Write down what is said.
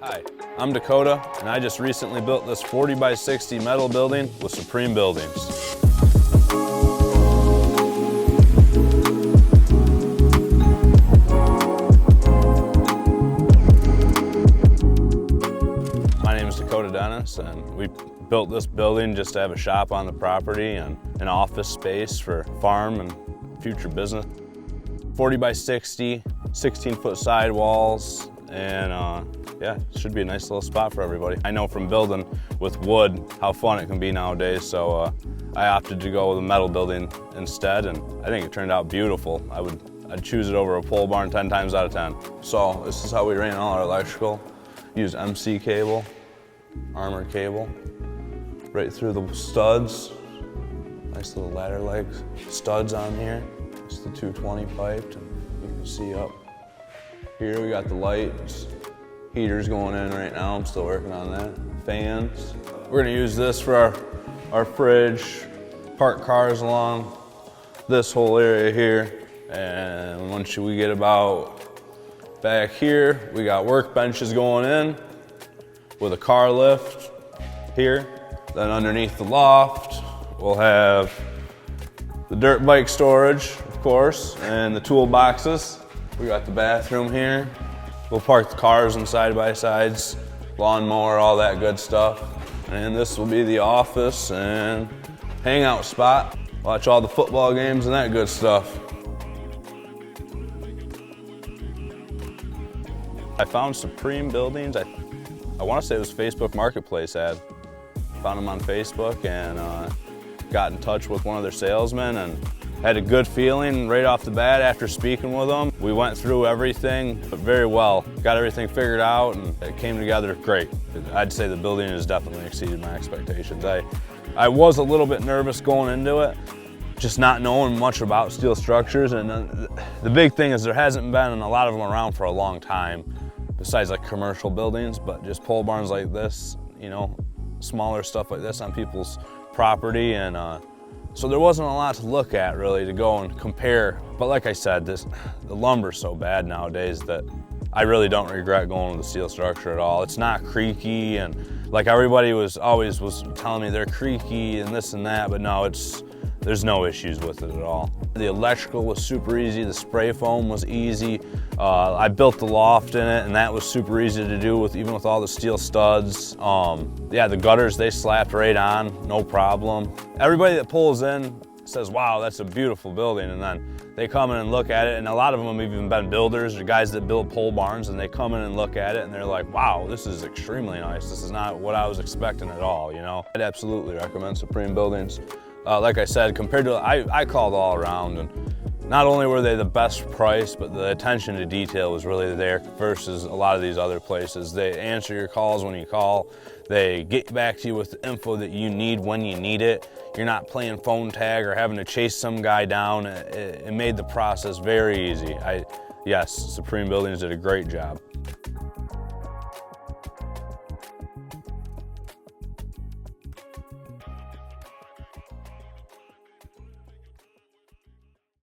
Hi, I'm Dakota, and I just recently built this 40 by 60 metal building with Supreme Buildings. My name is Dakota Dennis, and we built this building just to have a shop on the property and an office space for farm and future business. 40 by 60, 16-foot sidewalls, and yeah, it should be a nice little spot for everybody. I know from building with wood how fun it can be nowadays, so I opted to go with a metal building instead, and I think it turned out beautiful. I'd choose it over a pole barn 10 times out of 10. So this is how we ran all our electrical. Use MC cable, armor cable, right through the studs. Nice little ladder legs, studs on here. It's the 220 piped, and you can see up here we got the lights. Heaters going in right now, I'm still working on that. Fans. We're gonna use this for our fridge, park cars along this whole area here. And once we get about back here, we got workbenches going in with a car lift here. Then underneath the loft, we'll have the dirt bike storage, of course, and the toolboxes. We got the bathroom here. We'll park the cars and side-by-sides, lawnmower, all that good stuff. And this will be the office and hangout spot. Watch all the football games and that good stuff. I found Supreme Buildings. I want to say it was Facebook Marketplace ad. Found them on Facebook and got in touch with one of their salesmen and had a good feeling right off the bat after speaking with them. We went through everything very well, got everything figured out, and it came together great. I'd say the building has definitely exceeded my expectations. I was a little bit nervous going into it, just not knowing much about steel structures, and the big thing is there hasn't been a lot of them around for a long time, besides like commercial buildings, but just pole barns like this, you know, smaller stuff like this on people's property, and so there wasn't a lot to look at really to go and compare. But like I said, the lumber's so bad nowadays that I really don't regret going with the steel structure at all. It's not creaky, and like everybody was telling me they're creaky and this and that, but no, there's no issues with it at all. The electrical was super easy, the spray foam was easy. I built the loft in it, and that was super easy to do even with all the steel studs. Yeah, the gutters, they slapped right on, no problem. Everybody that pulls in says, wow, that's a beautiful building, and then they come in and look at it, and a lot of them have even been builders or guys that build pole barns, and they come in and look at it and they're like, wow, this is extremely nice. This is not what I was expecting at all, you know? I'd absolutely recommend Supreme Buildings. Like I said, compared to, I called all around, and not only were they the best price, but the attention to detail was really there versus a lot of these other places. They answer your calls when you call. They get back to you with the info that you need when you need it. You're not playing phone tag or having to chase some guy down. It made the process very easy. Yes, Supreme Buildings did a great job.